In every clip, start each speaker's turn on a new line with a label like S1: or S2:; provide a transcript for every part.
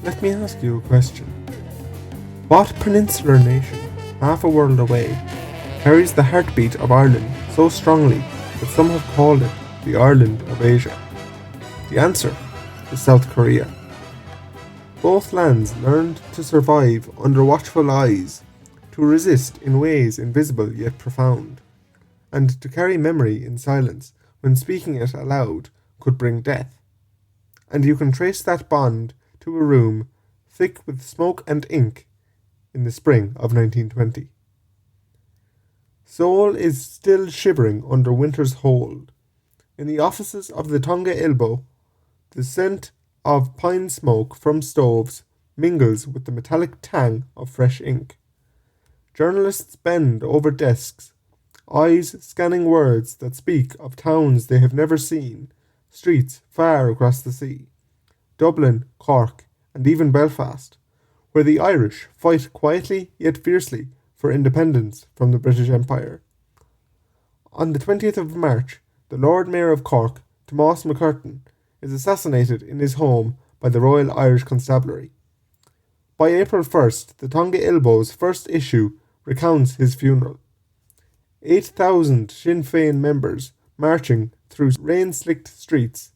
S1: Let me ask you a question. What peninsular nation, half a world away, carries the heartbeat of Ireland so strongly that some have called it the Ireland of Asia? The answer is South Korea. Both lands learned to survive under watchful eyes, to resist in ways invisible yet profound, and to carry memory in silence when speaking it aloud could bring death. And you can trace that bond to a room thick with smoke and ink in the spring of 1920. Seoul is still shivering under winter's hold. In the offices of the Tonga Ilbo, the scent of pine smoke from stoves mingles with the metallic tang of fresh ink. Journalists bend over desks, eyes scanning words that speak of towns they have never seen, streets far across the sea, Dublin, Cork, and even Belfast, where the Irish fight quietly yet fiercely for independence from the British Empire. On the 20th of March, the Lord Mayor of Cork, Tomás is assassinated in his home by the Royal Irish Constabulary. By April 1st, the Tonga Ilbo's first issue recounts his funeral. 8,000 Sinn Féin members marching through rain-slicked streets,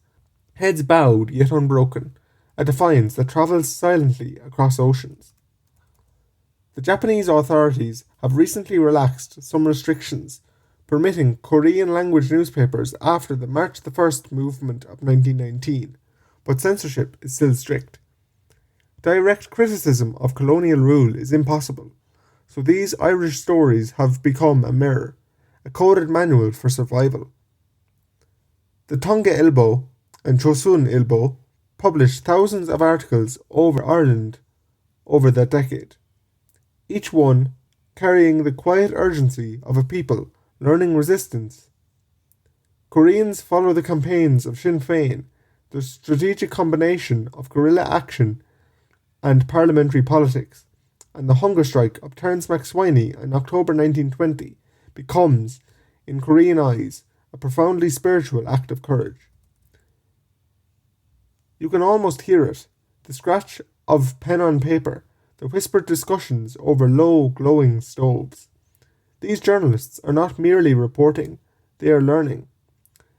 S1: heads bowed yet unbroken, a defiance that travels silently across oceans. The Japanese authorities have recently relaxed some restrictions, permitting Korean-language newspapers after the March the 1st movement of 1919, but censorship is still strict. Direct criticism of colonial rule is impossible, so these Irish stories have become a mirror, a coded manual for survival. The Tonga Ilbo and Chosun Ilbo published thousands of articles over Ireland over that decade, each one carrying the quiet urgency of a people learning resistance. Koreans follow the campaigns of Sinn Féin, the strategic combination of guerrilla action and parliamentary politics, and the hunger strike of Terence MacSwiney in October 1920 becomes, in Korean eyes, a profoundly spiritual act of courage. You can almost hear it, the scratch of pen on paper, the whispered discussions over low, glowing stoves. These journalists are not merely reporting, they are learning.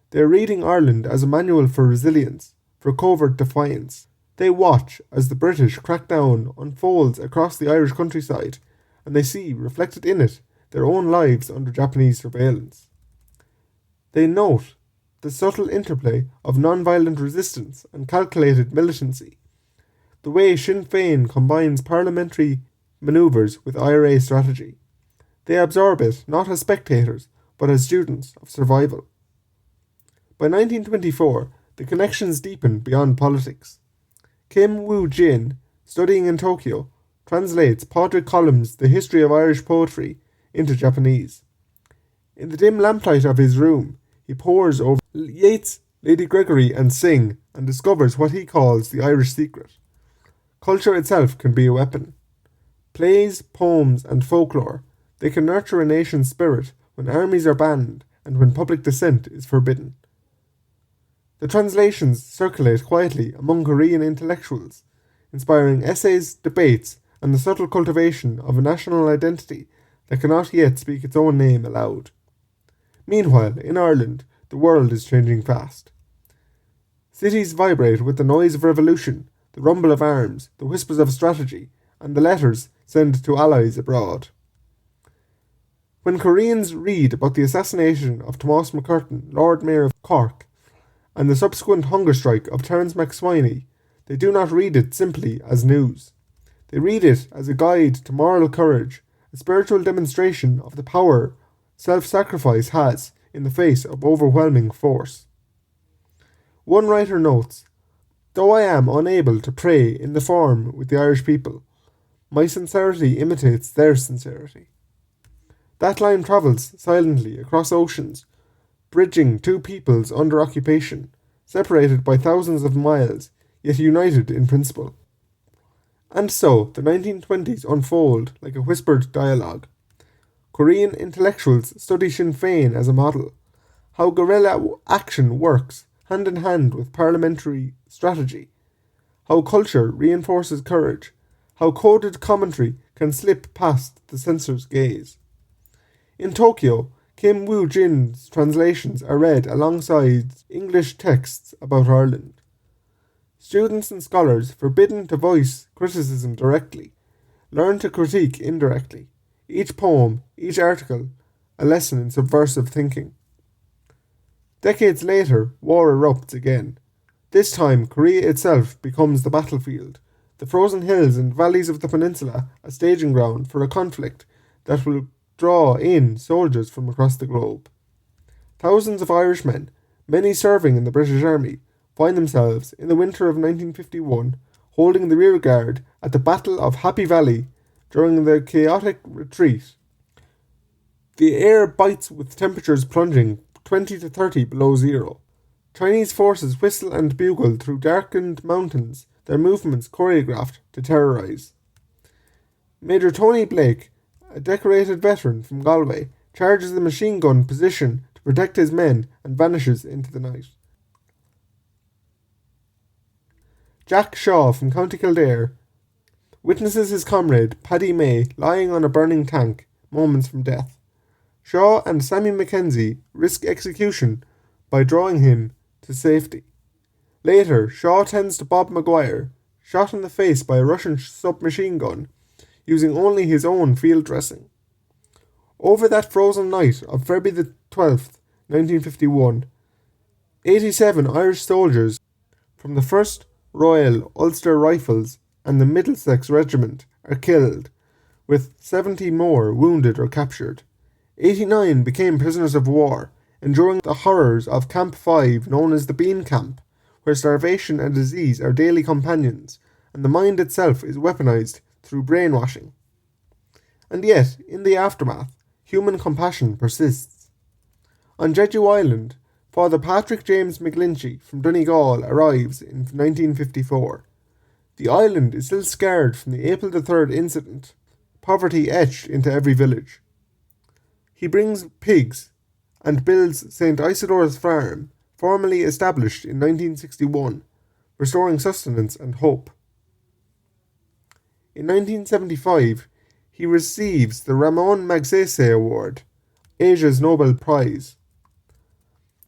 S1: They are reading Ireland as a manual for resilience, for covert defiance. They watch as the British crackdown unfolds across the Irish countryside, and they see, reflected in it, their own lives under Japanese surveillance. They note the subtle interplay of non-violent resistance and calculated militancy, the way Sinn Féin combines parliamentary manoeuvres with IRA strategy. They absorb it not as spectators, but as students of survival. By 1924, the connections deepen beyond politics. Kim Woo-jin, studying in Tokyo, translates Padraig Colum's The History of Irish Poetry into Japanese. In the dim lamplight of his room, he pores over Yeats, Lady Gregory and Synge and discovers what he calls the Irish secret. Culture itself can be a weapon. Plays, poems and folklore, they can nurture a nation's spirit when armies are banned and when public dissent is forbidden. The translations circulate quietly among Korean intellectuals, inspiring essays, debates, and the subtle cultivation of a national identity that cannot yet speak its own name aloud. Meanwhile, in Ireland, the world is changing fast. Cities vibrate with the noise of revolution, the rumble of arms, the whispers of strategy, and the letters sent to allies abroad. When Koreans read about the assassination of Tomás Lord Mayor of Cork, and the subsequent hunger strike of Terence MacSwiney, they do not read it simply as news. They read it as a guide to moral courage, a spiritual demonstration of the power self-sacrifice has in the face of overwhelming force. One writer notes, "Though I am unable to pray in the form with the Irish people, my sincerity imitates their sincerity." That line travels silently across oceans, bridging two peoples under occupation, separated by thousands of miles, yet united in principle. And so, the 1920s unfold like a whispered dialogue. Korean intellectuals study Sinn Féin as a model, how guerrilla action works hand in hand with parliamentary strategy, how culture reinforces courage, how coded commentary can slip past the censor's gaze. In Tokyo, Kim Woo-jin's translations are read alongside English texts about Ireland. Students and scholars, forbidden to voice criticism directly, learn to critique indirectly. Each poem, each article, a lesson in subversive thinking. Decades later, war erupts again. This time, Korea itself becomes the battlefield, the frozen hills and valleys of the peninsula a staging ground for a conflict that will draw in soldiers from across the globe. Thousands of Irishmen, many serving in the British Army, find themselves, in the winter of 1951, holding the rearguard at the Battle of Happy Valley during the chaotic retreat. The air bites with temperatures plunging 20 to 30 below zero. Chinese forces whistle and bugle through darkened mountains, their movements choreographed to terrorise. Major Tony Blake, a decorated veteran from Galway, charges the machine gun position to protect his men and vanishes into the night. Jack Shaw from County Kildare witnesses his comrade Paddy May lying on a burning tank, moments from death. Shaw and Sammy Mackenzie risk execution by drawing him to safety. Later, Shaw tends to Bob Maguire, shot in the face by a Russian submachine gun, using only his own field dressing. Over that frozen night of February the 12th, 1951, 87 Irish soldiers from the 1st Royal Ulster Rifles and the Middlesex Regiment are killed, with 70 more wounded or captured. 89 became prisoners of war, enduring the horrors of Camp 5 known as the Bean Camp, where starvation and disease are daily companions, and the mind itself is weaponized through brainwashing. And yet, in the aftermath, human compassion persists. On Jeju Island, Father Patrick James McGlinchey from Donegal arrives in 1954. The island is still scarred from the April the 3rd incident, poverty etched into every village. He brings pigs and builds St. Isidore's Farm, formally established in 1961, restoring sustenance and hope. In 1975, he receives the Ramon Magsaysay Award, Asia's Nobel Prize.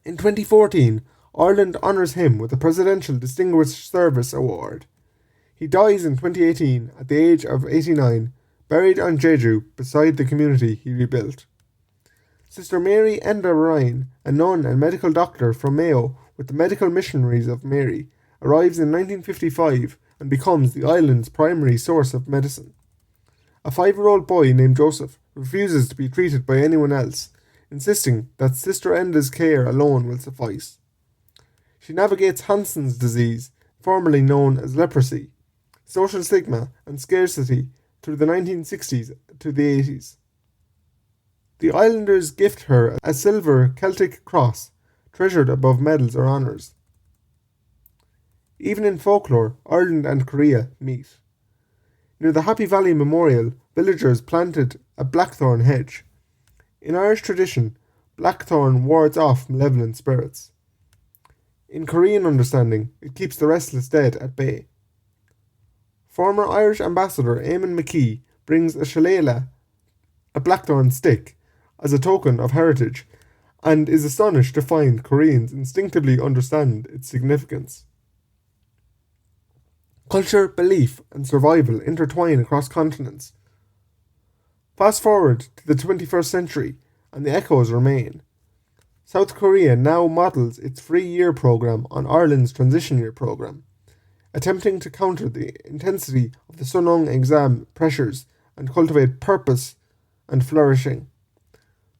S1: In 2014, Ireland honours him with the Presidential Distinguished Service Award. He dies in 2018 at the age of 89, buried on Jeju beside the community he rebuilt. Sister Mary Enda Ryan, a nun and medical doctor from Mayo with the Medical Missionaries of Mary, arrives in 1955 and becomes the island's primary source of medicine. A 5-year-old boy named Joseph refuses to be treated by anyone else, insisting that Sister Enda's care alone will suffice. She navigates Hansen's disease, formerly known as leprosy, social stigma and scarcity through the 1960s to the 80s. The islanders gift her a silver Celtic cross, treasured above medals or honours. Even in folklore, Ireland and Korea meet. Near the Happy Valley Memorial, villagers planted a blackthorn hedge. In Irish tradition, blackthorn wards off malevolent spirits. In Korean understanding, it keeps the restless dead at bay. Former Irish ambassador Eamon McKee brings a shillelagh, a blackthorn stick, as a token of heritage, and is astonished to find Koreans instinctively understand its significance. Culture, belief, and survival intertwine across continents. Fast forward to the 21st century, and the echoes remain. South Korea now models its free-year programme on Ireland's transition year programme, attempting to counter the intensity of the Sunong exam pressures and cultivate purpose and flourishing.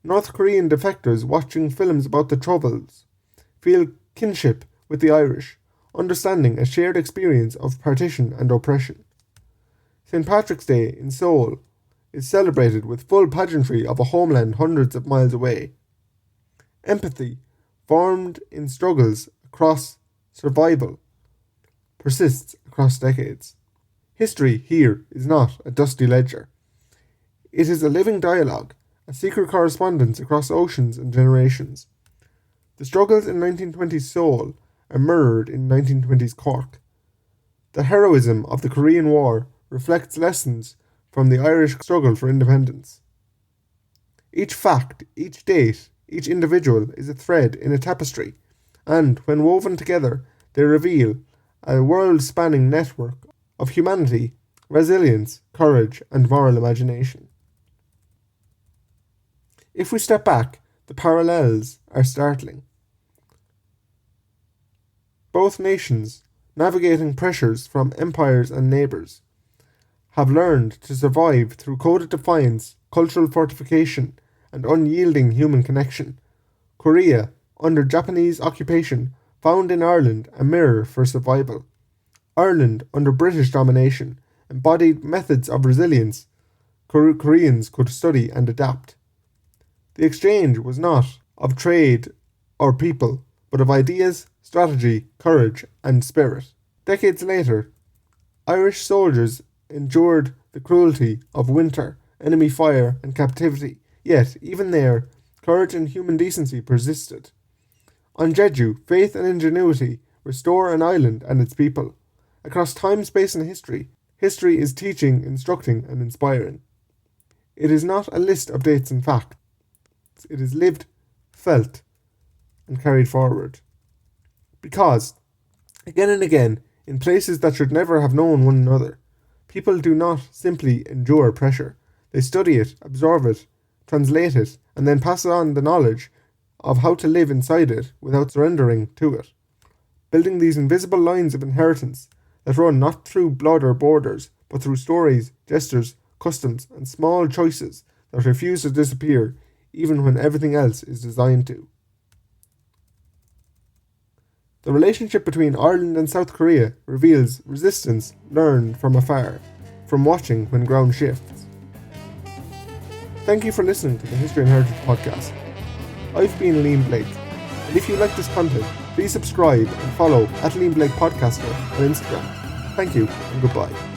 S1: North Korean defectors watching films about the Troubles feel kinship with the Irish, understanding a shared experience of partition and oppression. St. Patrick's Day in Seoul is celebrated with full pageantry of a homeland hundreds of miles away. Empathy, formed in struggles across survival, persists across decades. History here is not a dusty ledger. It is a living dialogue, a secret correspondence across oceans and generations. The struggles in 1920s Seoul are mirrored in 1920s Cork. The heroism of the Korean War reflects lessons from the Irish struggle for independence. Each fact, each date, each individual is a thread in a tapestry, and when woven together, they reveal a world-spanning network of humanity, resilience, courage, and moral imagination. If we step back, the parallels are startling. Both nations, navigating pressures from empires and neighbours, have learned to survive through coded defiance, cultural fortification, and unyielding human connection. Korea, under Japanese occupation, found in Ireland a mirror for survival. Ireland, under British domination, embodied methods of resilience Koreans could study and adapt. The exchange was not of trade or people, but of ideas, strategy, courage, and spirit. Decades later, Irish soldiers endured the cruelty of winter, enemy fire, and captivity, yet, even there, courage and human decency persisted. On Jeju, faith and ingenuity restore an island and its people. Across time, space, and history, history is teaching, instructing, and inspiring. It is not a list of dates and facts. It is lived, felt, and carried forward. Because, again and again, in places that should never have known one another, people do not simply endure pressure. They study it, absorb it, translate it, and then pass on the knowledge of how to live inside it without surrendering to it. Building these invisible lines of inheritance that run not through blood or borders, but through stories, gestures, customs, and small choices that refuse to disappear even when everything else is designed to. The relationship between Ireland and South Korea reveals resistance learned from afar, from watching when ground shifts. Thank you for listening to the History and Heritage podcast. I've been Liam Blake, and if you like this content, please subscribe and follow @Liam Blake Podcaster on Instagram. Thank you and goodbye.